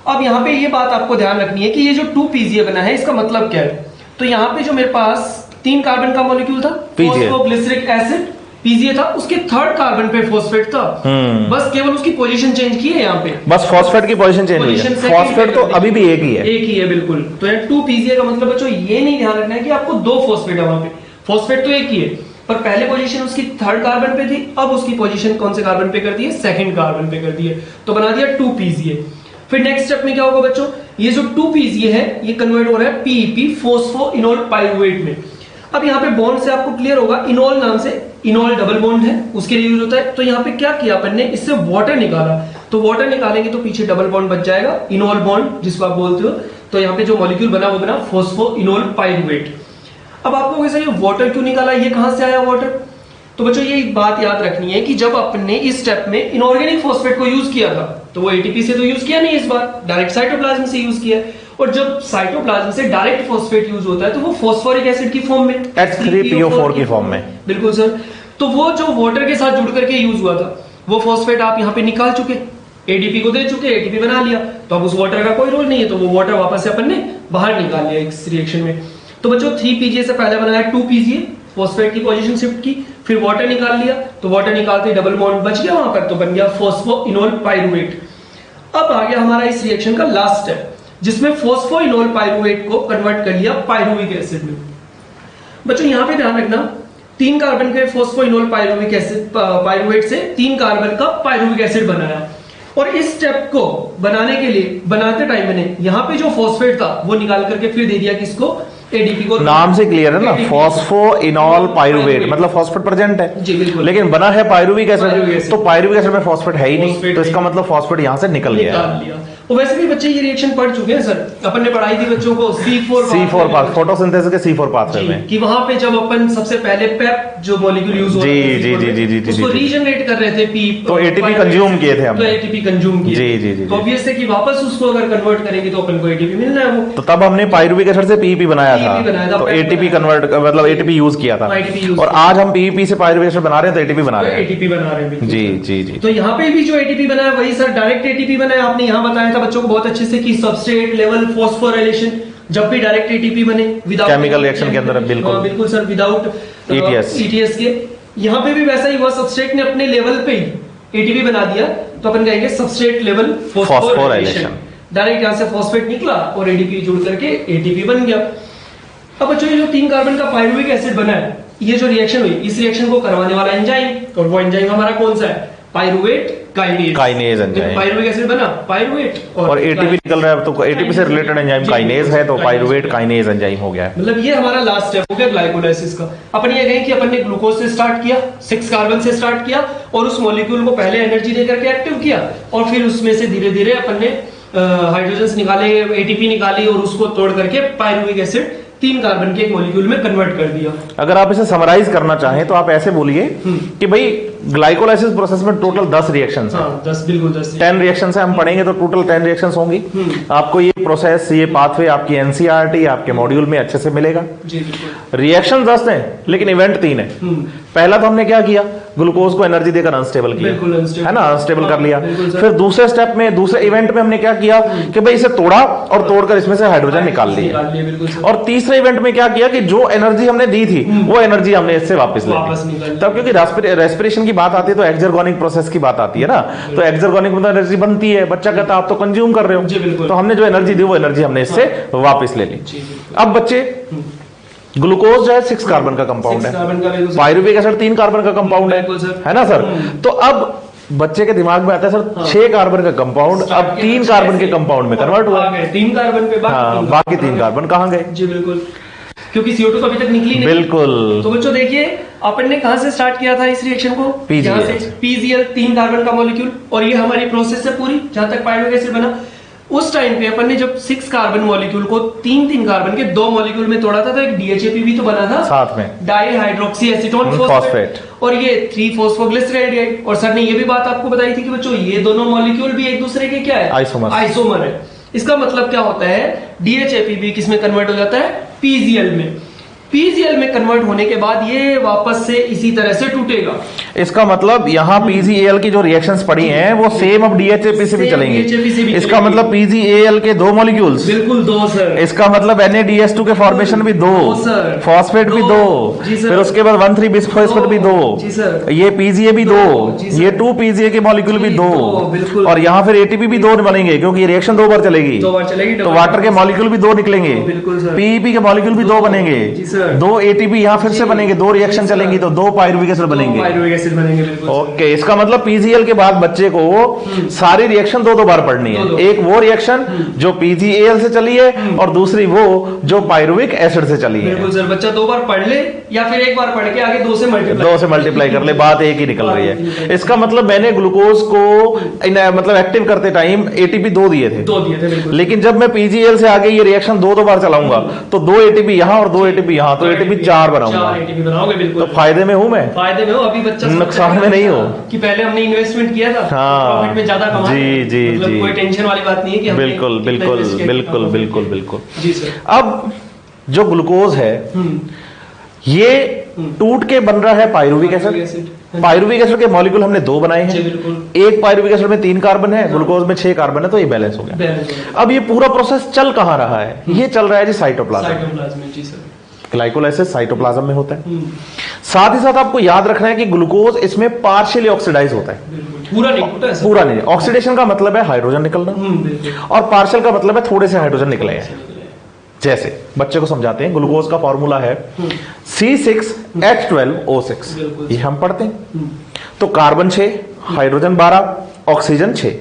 अब यहाँ पे ये बात आपको ध्यान रखनी है कि ये जो 2PGA बना है इसका मतलब क्या है। तो यहाँ पे जो मेरे पास 3 कार्बन का मॉलिक्यूल था, फॉस्फोग्लिसरिक एसिड PGA था, उसके 3rd कार्बन पे फॉस्फेट था। बस केवल उसकी पोजीशन चेंज की है यहाँ पे, बस फॉस्फेट की पोजीशन चेंज हुई है। फॉस्फेट तो अभी भी एक ही है, एक ही है बिल्कुल। तो 2PGA का मतलब बच्चों ये नहीं ध्यान रखना है कि आपको 2 फॉस्फेट है वहां पे, फॉस्फेट तो एक ही है, पर पहले पोजीशन उसकी 3rd कार्बन पे थी, अब उसकी पोजीशन कौन से कार्बन पे कर दी है, 2nd कार्बन पे कर दी है, तो बना दिया 2PGA। फिर नेक्स्ट स्टेप में क्या होगा बच्चों, ये जो 2PGA है ये कन्वर्ट हो रहा है PEP फोस्फोइनोल पाइरुवेट में। अब यहाँ पे बॉन्ड से आपको क्लियर होगा, इनोल नाम से इनोल डबल बॉन्ड है, उसके लिए यूज होता है। तो यहाँ पे क्या किया अपन ने, इससे वाटर निकाला, तो वाटर निकालेंगे तो पीछे डबल बॉन्ड बच जाएगा, इनोल बॉन्ड जिसको आप बोलते हो। तो यहाँ पे जो मॉलिक्यूल बना वो बना फोस्फोइनोल पाइरुवेट। अब आपको वैसे ये वाटर क्यों निकाला, ये कहां से आया वाटर, तो बच्चों ये एक बात याद रखनी है कि जब अपने इस स्टेप में इनऑर्गेनिक फॉस्फेट को यूज किया था तो वो एटीपी से तो यूज किया नहीं, इस बार डायरेक्ट साइटोप्लाज्म से यूज किया। और जब साइटोप्लाज्म से डायरेक्ट फॉस्फेट यूज होता है तो वो फॉस्फोरिक एसिड की फॉर्म में, H3PO4 की फॉर्म में। बिल्कुल सर। तो वो जो वाटर के साथ जुड़ करके यूज हुआ था वो फॉस्फेट आप यहाँ पे निकाल चुके, एडीपी को दे चुके, एटीपी बना लिया, तो अब उस वाटर का कोई रोल नहीं है, तो वो वाटर वापस से अपन ने बाहर निकाल लिया इस रिएक्शन में। तो बच्चों 3PGA से पहले बनाया 2PGA, फॉस्फेट की पोजीशन शिफ्ट की, फिर वाटर निकाल लिया, तो वाटर निकालते ही डबल बॉन्ड बच गया वहां पर, तो बन गया फोस्फोइनोल पाइरुवेट। अब आ गया हमारा इस रिएक्शन का लास्ट स्टेप, जिसमें फोस्फोइनोल पाइरुवेट को कन्वर्ट कर लिया पाइरुविक एसिड में। बच्चों यहां पे ध्यान रखना, 3 कार्बन के फोस्फोइनोल पाइरुविक एसिड, पाइरुवेट से 3 कार्बन का पाइरुविक एसिड बनाया। और इस स्टेप को बनाने के लिए, बनाते टाइम मैंने यहाँ पे जो फॉस्फेट था वो निकाल करके फिर दे दिया किसको, एडीपी को। नाम से क्लियर है ना, फॉस्फोइनोल पाइरुवेट, मतलब फॉस्फेट प्रेजेंट है जी बिल्कुल, लेकिन बना है पाइरुविक एसिड, तो पाइरुविक एसिड में फॉस्फेट है ही नहीं, तो इसका मतलब फॉस्फेट यहां से निकल गया। तो वैसे भी बच्चे ये रिएक्शन पढ़ चुके हैं सर, अपन ने पढ़ाई थी बच्चों को C4 पाथ, फोटोसिंथेसिस के C4 पाथवे में, कि वहां पे जब अपन सबसे पहले पेप जो मॉलिक्यूल यूज होता है जी उसको रीजनरेट कर रहे थे पी, तो एटीपी कंज्यूम किए थे हमने, तो एटीपी कंज्यूम किए, जी, तो ऑब्वियस है कि वापस उसको अगर कन्वर्ट करेंगे तो अपन को एटीपी मिलना है वो, तो तब हमने पाइरुविक एसिड से पीईपी बनाया था, तो एटीपी कन्वर्ट, मतलब एटीपी यूज किया था, और आज हम पीईपी से पाइरुविक एसिड बना रहे हैं, तो एटीपी बना रहे हैं, एटीपी बना रहे हैं जी जी जी। तो यहाँ पे भी जो एटीपी बनाया वही सर डायरेक्ट एटीपी बनाया। आपने यहाँ बताया था बच्चों को बहुत अच्छे से कि सबस्ट्रेट लेवल फॉस्फोराइलेशन जब भी डायरेक्ट एटीपी बने विदाउट केमिकल रिएक्शन के अंदर, बिल्कुल सर, विदाउट ईटीएस के, यहाँ पे भी वैसा ही हुआ, सबस्ट्रेट ने अपने लेवल पे ही एटीपी बना दिया, तो अपन कहेंगे सबस्ट्रेट लेवल फॉस्फोराइलेशन। डायरेक्ट यहाँ से फॉस्फेट निकला और एडीपी जुड़ करके एटीपी बन गया। अब बच्चों ये जो 3 कार्बन का पाइरुविक एसिड बना है, ये जो रिएक्शन हुई, इस रिएक्शन को करवाने वाला एंजाइम, और वो एंजाइम हमारा कौन सा है, pyruvate kinase enzyme. Pyruvic acid बना, पाइरुवेट और एटीपी निकल रहा है, तो एटीपी से रिलेटेड एंजाइम काइनेज है, तो पाइरुवेट काइनेज एंजाइम हो गया है। मतलब ये हमारा लास्ट स्टेप हो गया ग्लाइकोलाइसिस का। अपन ये कहें कि अपन ने ग्लूकोज से स्टार्ट किया, 6 कार्बन से स्टार्ट किया, और उस मॉलिक्यूल को पहले एनर्जी देकर के एक्टिव किया, और फिर उसमें से धीरे धीरे अपन ने हाइड्रोजन निकाले, एटीपी निकाली, और उसको तोड़ करके पाइरुविक एसिड 3 कार्बन के एक मॉलिक्यूल में कन्वर्ट कर दिया। अगर आप इसे समराइज करना चाहें तो आप ऐसे बोलिए कि भाई ग्लाइकोलाइसिस प्रोसेस में टोटल 10 रिएक्शंस हैं। 10 बिल्कुल 10 रिएक्शंस हैं, हम पढ़ेंगे तो टोटल 10 रिएक्शंस होंगी। आपको ये प्रोसेस, ये पाथवे आपकी एनसीईआरटी आपके मॉड्यूल में अच्छे से मिलेगा। रिएक्शन 10 हैं लेकिन इवेंट 3 है। पहला तो हमने क्या किया, ग्लूकोज को एनर्जी देकर अनस्टेबल किया, है ना, अनस्टेबल कर लिया। फिर दूसरे स्टेप में, दूसरे इवेंट में हमने क्या किया कि भाई इसे तोड़ा और तोड़कर इसमें से हाइड्रोजन निकाल लिया। और तीसरे इवेंट में क्या किया कि जो एनर्जी हमने दी थी वो एनर्जी हमने इससे वापस ले ली। तब क्योंकि रेस्पिरेशन की बात आती है तो एक्सर्गोनिक प्रोसेस की बात आती है ना, तो एक्सर्गोनिक में तो एनर्जी बनती है, बच्चा कहता है आप तो कंज्यूम कर रहे हो, तो हमने जो एनर्जी दी वो एनर्जी हमने इससे वापस ले ली। अब बच्चे, ग्लूकोज जो है 6 कार्बन का कंपाउंड है, पाइरुविक एसिड 3 कार्बन का कंपाउंड है ना सर। तो अब बच्चे के दिमाग में आता है सर 6 कार्बन का कंपाउंड अब 3 कार्बन के कंपाउंड में कन्वर्ट हुआ, 3 कार्बन पे बाकी 3 कार्बन कहां गए? जी बिल्कुल, क्योंकि CO2 तो अभी तक निकली नहीं। बिल्कुल। तो बच्चों देखिए अपन ने कहां से स्टार्ट किया था इस रिएक्शन को, यहाँ से PGL 3 कार्बन का मॉलिक्यूल, और ये हमारी प्रोसेस है पूरी जहां तक पाइरुविक एसिड बना। उस टाइम पे अपन ने जब 6 कार्बन मॉलिक्यूल को 3 कार्बन के 2 मॉलिक्यूल में तोड़ा था तो एक DHAP भी तो बना था साथ में, डाइहाइड्रोक्सी एसीटोन फॉस्फेट, और ये 3 फॉस्फोग्लिसराइड। और सर ने ये भी बात आपको बताई थी कि बच्चों ये दोनों मॉलिक्यूल भी एक दूसरे के क्या है, आइसोमर है। इसका मतलब क्या होता है, DHAP भी किसमें कन्वर्ट हो जाता है, PGL में। PGL में कन्वर्ट होने के बाद ये वापस से इसी तरह से टूटेगा। इसका मतलब यहाँ PGAL की जो रिएक्शंस पड़ी हैं वो सेम अब DHAP से भी चलेंगे। इसका मतलब PGAL के 2 मॉलिक्यूल्स, बिल्कुल 2 सर। इसका मतलब NADH2 के फॉर्मेशन भी 2 सर, फॉस्फेट भी 2, फिर उसके बाद 1,3 बिसफॉस्फेट भी 2, ये PGA भी 2, ये 2 PGA के मॉलिक्यूल भी 2, और यहाँ फिर ATP भी 2 बनेंगे क्योंकि रिएक्शन 2 बार चलेगी, तो वाटर के मॉलिक्यूल भी 2 निकलेंगे, PEP के मॉलिक्यूल भी 2 बनेंगे, 2 ATP यहाँ फिर से बनेंगे, 2 रिएक्शन चलेंगी तो 2 पायरुविक एसिड बनेंगे। ओके, इसका मतलब PGL के बाद बच्चे को सारी रिएक्शन 2 बार पढ़नी है। एक वो रिएक्शन जो PGAL से चली है और दूसरी वो जो पायरुविक एसिड से चली है। बिल्कुल सर, बच्चा 2 बार पढ़ ले या फिर एक बार पढ़ के आगे 2 से मल्टीप्लाई कर ले, बात एक ही निकल रही है। इसका मतलब मैंने ग्लूकोज को मतलब एक्टिव करते टाइम ATP 2 दिए थे, लेकिन जब मैं PGL से आगे ये रिएक्शन 2 बार चलाऊंगा तो 2 ATP यहाँ और 2 ATP यहाँ, तो ATP 4 बनाऊंगा। बिल्कुल, तो फायदे में हूं मैं, फायदे में हो। अभी बच्चा नुकसान में नहीं हो कि पहले हमने इन्वेस्टमेंट किया था, प्रॉफिट में ज्यादा कमाया, जी मतलब कोई टेंशन वाली बात नहीं है कि बिल्कुल बिल्कुल बिल्कुल बिल्कुल बिल्कुल जी सर। अब जो ग्लूकोज है ये टूट के बन रहा है पायरुविक एसिड। पायरुविक एसिड के मॉलिक्यूल हमने 2 बनाए हैं, एक पायरुविक एसिड में 3 कार्बन है, ग्लूकोज में 6 कार्बन है, तो ये बैलेंस हो गया। अब ये पूरा प्रोसेस चल कहां रहा है, ये चल रहा है जी साइटोप्लाज्म। ग्लाइकोलाइसिस साइटोप्लाज्म में होता है। साथ ही साथ आपको याद रखना है कि ग्लूकोज इसमें पार्शियली ऑक्सीडाइज होता है, पूरा नहीं। ऑक्सीडेशन का मतलब है हाइड्रोजन निकलना, और पार्शियल का मतलब है थोड़े से हाइड्रोजन निकले हैं। जैसे बच्चे को समझाते हैं, ग्लूकोज का फॉर्मूला है C6H12O6, ये हम पढ़ते हैं। तो कार्बन 6, हाइड्रोजन 12, ऑक्सीजन 6।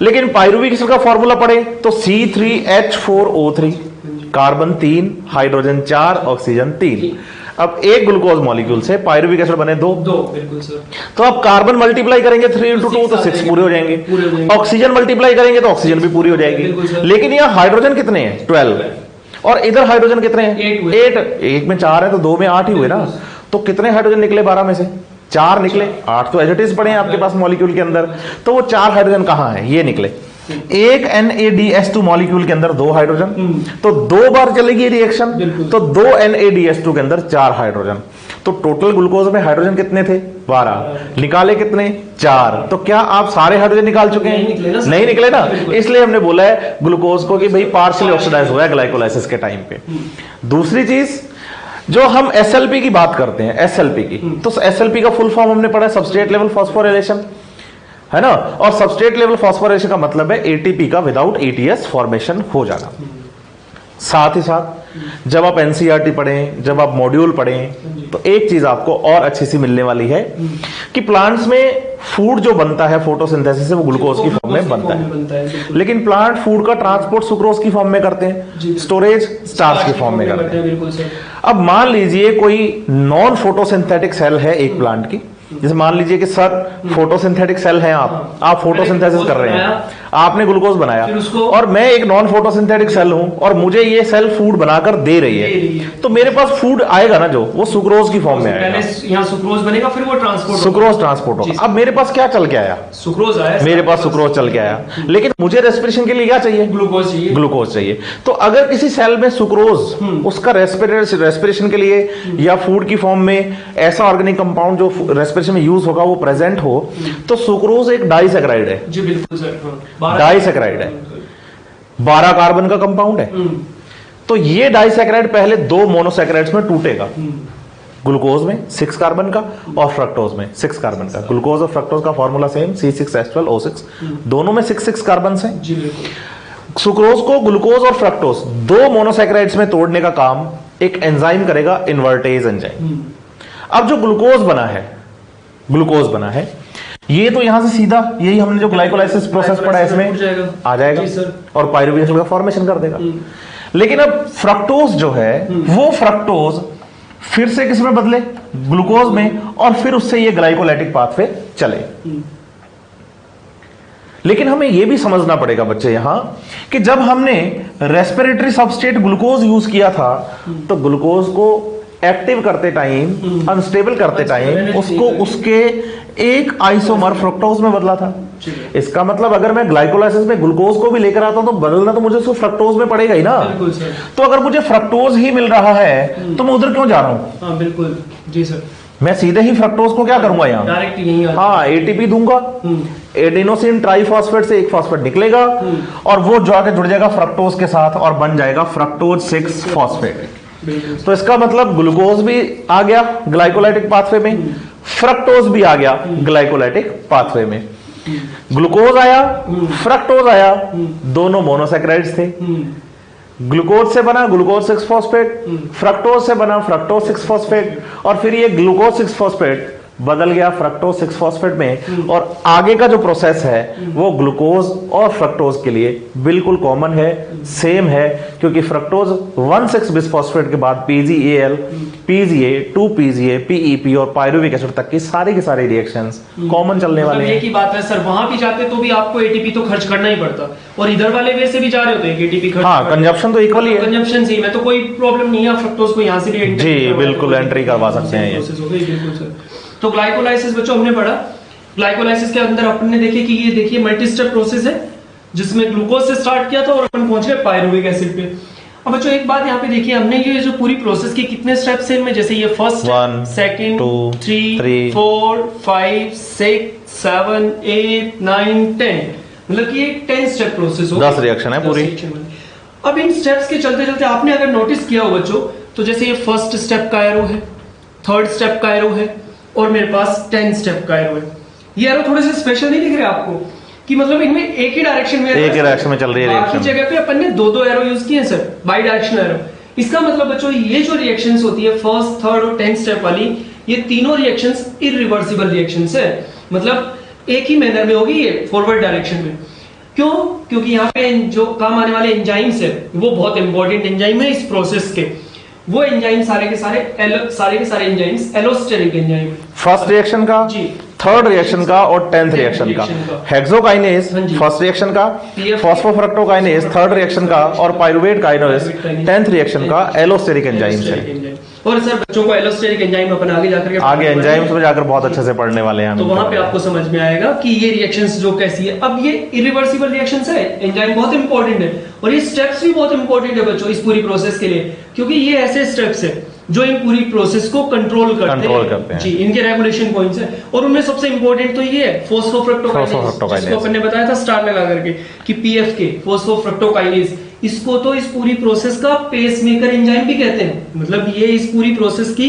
लेकिन पायरुविक एसिड का फॉर्मूला पढ़े तो C3H4O3, कार्बन 3, हाइड्रोजन 4, ऑक्सीजन 3। अब एक ग्लूकोज मॉलिक्यूल से पायरुविक एसिड बने 2। बिल्कुल सर। तो अब कार्बन मल्टीप्लाई करेंगे 3 into 2 तो 6 पूरे हो जाएंगे। ऑक्सीजन मल्टीप्लाई करेंगे तो ऑक्सीजन भी पूरी हो जाएगी। लेकिन यहाँ हाइड्रोजन कितने हैं, 12, और इधर हाइड्रोजन कितने हैं, 8। एक में 4 है तो 2 में 8 ही हुए ना। तो कितने हाइड्रोजन निकले 12 में से, 4 निकले। 8 तो एज इट इज पड़े हैं आपके पास मॉलिक्यूल के अंदर, तो वो 4 हाइड्रोजन कहां है, ये निकले। एक NADH2 मॉलिक्यूल के अंदर 2 हाइड्रोजन, तो 2 बार चलेगी रिएक्शन, तो 2 NADH2 के अंदर 4 हाइड्रोजन। तो टोटल ग्लूकोज में हाइड्रोजन कितने थे, 12, निकाले कितने, 4। तो क्या आप सारे हाइड्रोजन निकाल चुके हैं, नहीं निकले ना। इसलिए हमने बोला है ग्लूकोज को कि भाई पार्शियली ऑक्सीडाइज हुआ है ग्लाइकोलाइसिस के टाइम पे। दूसरी चीज जो हम SLP की बात करते हैं, SLP की, तो SLP का फुल फॉर्म हमने पढ़ा है सबस्ट्रेट लेवल फॉस्फोराइलेशन, है ना। और सबस्ट्रेट लेवल फॉस्फोराइलेशन का मतलब है ATP का विदाउट ATS फॉर्मेशन हो जाना। साथ ही साथ जब आप NCERT पढ़ें, जब आप मॉड्यूल पढ़ें, तो एक चीज आपको और अच्छी सी मिलने वाली है कि प्लांट्स में फूड जो बनता है फोटोसिंथेसिस से वो ग्लूकोज की फॉर्म में बनता है। लेकिन प्लांट फूड का ट्रांसपोर्ट सुक्रोज की फॉर्म में करते हैं, स्टोरेज स्टार्च की फॉर्म में करते हैं। अब मान लीजिए कोई नॉन फोटोसिंथेटिक सेल है एक प्लांट की, जैसे मान लीजिए कि सर फोटोसिंथेटिक सेल हैं आप फोटोसिंथेसिस कर रहे हैं, आपने ग्लूकोज बनाया, और मैं एक नॉन फोटोसिंथेटिक सेल हूं और मुझे ये सेल फूड बनाकर दे रही है, तो मेरे पास फूड आएगा ना, जो वो सुक्रोज की फॉर्म में आएगा। यहाँ सुक्रोज बनेगा, फिर वो सुक्रोज ट्रांसपोर्ट होगा। अब मेरे पास क्या चल के आया, सुक्रोज आया, मेरे पास सुक्रोज चल के आया, लेकिन मुझे रेस्पिरेशन के लिए क्या चाहिए, ग्लूकोज चाहिए। तो अगर किसी सेल में सुक्रोज उसका रेस्पिरेशन के लिए या फूड की फॉर्म में ऐसा ऑर्गेनिक कंपाउंड जो रेस्पिरेशन में यूज होगा वो प्रेजेंट हो, तो सुक्रोज एक डाइसैकेराइड है। जी बिल्कुल सर, डाइसैकेराइड है, 12 कार्बन का कंपाउंड है। तो ये डाइसैकेराइड पहले 2 मोनोसैकेराइड्स में टूटेगा, ग्लूकोज में 6 कार्बन का और फ्रक्टोज में 6 कार्बन का। ग्लूकोज और फ्रक्टोज का फॉर्मूला सेम, C6H12O6, दोनों में 6 कार्बन है। सुक्रोज को ग्लूकोज और फ्रक्टोज 2 मोनोसैकेराइड्स में तोड़ने का काम एक एंजाइम करेगा, इन्वर्टेज एंजाइम। अब जो ग्लूकोज बना है ये तो यहां से सीधा यही हमने जो ग्लाइकोलाइसिस प्रोसेस पढ़ा है इसमें आ जाएगा और पायरुविक एसिड का फॉर्मेशन कर देगा। लेकिन अब फ्रक्टोज जो है वो फ्रक्टोज फिर से किस में बदले, ग्लूकोज में, और फिर उससे ये ग्लाइकोलाइटिक पाथवे चले। लेकिन हमें यह भी समझना पड़ेगा बच्चे यहां कि जब हमने रेस्पिरेटरी सबस्ट्रेट ग्लूकोज यूज किया था तो ग्लूकोज को एक्टिव करते टाइम, अनस्टेबल करते टाइम उसको उसके एक आइसोमर फ्रक्टोज में बदला था। इसका मतलब अगर मैं ग्लाइकोलाइसिस में ग्लूकोज को भी लेकर आता हूं तो बदलना तो मुझे सिर्फ फ्रक्टोज में पड़ेगा ही ना। तो अगर मुझे फ्रक्टोज ही मिल रहा है तो मैं उधर क्यों जा रहा हूं? हाँ बिल्कुल जी सर, मैं सीधे ही फ्रक्टोज को क्या करूंगा यहाँ डायरेक्ट यही हाँ एटीपी दूंगा, एडेनोसिन ट्राइफॉस्फेट से एक फॉस्फेट निकलेगा और वो जाके जुड़ जाएगा फ्रक्टोज के साथ और बन जाएगा फ्रक्टोज 6 फॉस्फेट। तो इसका मतलब ग्लूकोज भी आ गया ग्लाइकोलाइटिक पाथवे में, फ्रक्टोज भी आ गया ग्लाइकोलाइटिक पाथवे में। ग्लूकोज आया, फ्रक्टोज आया, दोनों मोनोसैकेराइड्स थे। ग्लूकोज से बना ग्लूकोज 6 फॉस्फेट, फ्रक्टोज से बना फ्रक्टोज 6 फॉस्फेट और फिर ये ग्लूकोज 6 फॉस्फेट बदल गया फ्रक्टोज 6 फॉस्फेट में। और आगे का जो प्रोसेस है वो ग्लूकोज और फ्रक्टोज के लिए बिल्कुल कॉमन है, सेम है, क्योंकि फ्रक्टोज 1,6 बिसफॉस्फेट के बाद PGAL, PGA, 2-PGA, PEP और पायरुविक एसिड तक की सारी रिएक्शंस कॉमन चलने वाले हैं। एक ही बात है सर, वहां भी जाते तो भी आपको एटीपी तो खर्च करना ही पड़ता और इधर वाले वे से भी जा रहे होते हैं एटीपी खर्च। हाँ, कंजप्शन तो इक्वल ही है, कंजप्शन से में तो कोई प्रॉब्लम नहीं है, फ्रक्टोज को यहाँ से भी जी बिल्कुल एंट्री करवा सकते हैं ये। बिल्कुल सर। तो ग्लाइकोलाइसिस बच्चों हमने पढ़ा, ग्लाइकोलाइसिस के अंदर अपने देखे कि ये देखिए मल्टी स्टेप प्रोसेस है जिसमें ग्लूकोज से स्टार्ट किया था और अपन पहुंच गए पायरुविक एसिड पे। अब बच्चों एक बात यहाँ पे देखिए, हमने ये जो पूरी प्रोसेस की कितने स्टेप्स हैं इनमें, जैसे ये फर्स्ट, 2, 3, 4, 5, 6, 7, 8, 9, 10, मतलब कि एक 10 स्टेप प्रोसेस हो, 10 रिएक्शन है पूरी। अब इन स्टेप्स के चलते चलते आपने अगर नोटिस किया हो बच्चों, तो जैसे ये फर्स्ट स्टेप का एरो है, थर्ड स्टेप का एरो है और मेरे पास 10 स्टेप का एरो है। ये एरो थोड़े से स्पेशल नहीं दिख रहे आपको कि मतलब इनमें एक ही डायरेक्शन में चल रही है रिएक्शन। बाकी जगह पे अपन ने दो एरो यूज किए हैं सर, बाई डायरेक्शनल एरो। इसका मतलब बच्चों ये जो रिएक्शंस होती है फर्स्ट, थर्ड और 10 स्टेप वाली, ये तीनों रिएक्शंस इरिवर्सिबल रिएक्शंस है, मतलब एक ही मैनर में होगी ये फॉरवर्ड डायरेक्शन में। क्यों? क्योंकि यहाँ पे जो काम आने वाले एंजाइम्स है वो बहुत इंपॉर्टेंट एंजाइम है इस प्रोसेस के। वो एंजाइम सारे के सारे enzymes allosteric enzyme, first reaction का जी, थर्ड रिएक्शन का और 10th रिएक्शन का। हेक्सोकाइनेज फर्स्ट रिएक्शन का, फॉस्फोफ्रक्टोकाइनेज थर्ड रिएक्शन का और पाइरुवेट काइनेज 10th रिएक्शन का एलोस्टेरिक एंजाइम्स है। और सर बच्चों को एलोस्टेरिक एंजाइम अपन आगे जाकर आगे एंजाइम्स में जाकर बहुत अच्छे से पढ़ने वाले हैं, तो वहां पे आपको समझ में आएगा कि ये रिएक्शंस जो कैसी है। अब ये इरिवर्सिबल रिएक्शंस है, एंजाइम बहुत इंपॉर्टेंट है और ये स्टेप्स भी बहुत इंपॉर्टेंट है बच्चों इस पूरी प्रोसेस के लिए, क्योंकि ये ऐसे स्टेप्स है जो इन पूरी प्रोसेस को कंट्रोल करते हैं जी, इनके रेगुलेशन पॉइंट्स है। और उनमें सबसे इंपॉर्टेंट तो ये है फॉस्फोफ्रक्टोकाइनेज, जिसको अपन ने बताया था स्टार लगा करके कि PFK फॉस्फोफ्रक्टोकाइनेज, इसको तो इस पूरी प्रोसेस का पेसमेकर एंजाइम भी कहते हैं। मतलब ये इस पूरी प्रोसेस की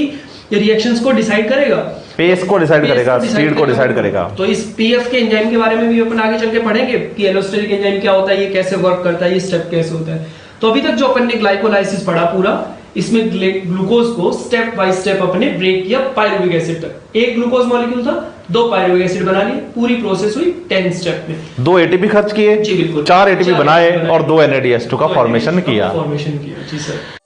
रिएक्शंस को डिसाइड करेगा, पेस को डिसाइड करेगा, स्पीड को डिसाइड करेगा। तो इस PFK एंजाइम के बारे में भी अपन आगे चल के पढ़ेंगे कि एलोस्टेरिक एंजाइम क्या होता है, ये कैसे वर्क करता है, ये स्टेप कैसे होता है। तो अभी तक जो अपन ने ग्लाइकोलाइसिस पढ़ा पूरा, इसमें ग्लूकोज को स्टेप बाय स्टेप अपने ब्रेक किया पायरुविक एसिड तक। एक ग्लूकोज मॉलिक्यूल था, 2 पायरुविक एसिड बना लिए, पूरी प्रोसेस हुई 10 स्टेप में। 2 ATP खर्च किए, 4 ATP बनाए और 2 NADH2 का फॉर्मेशन किया जी सर।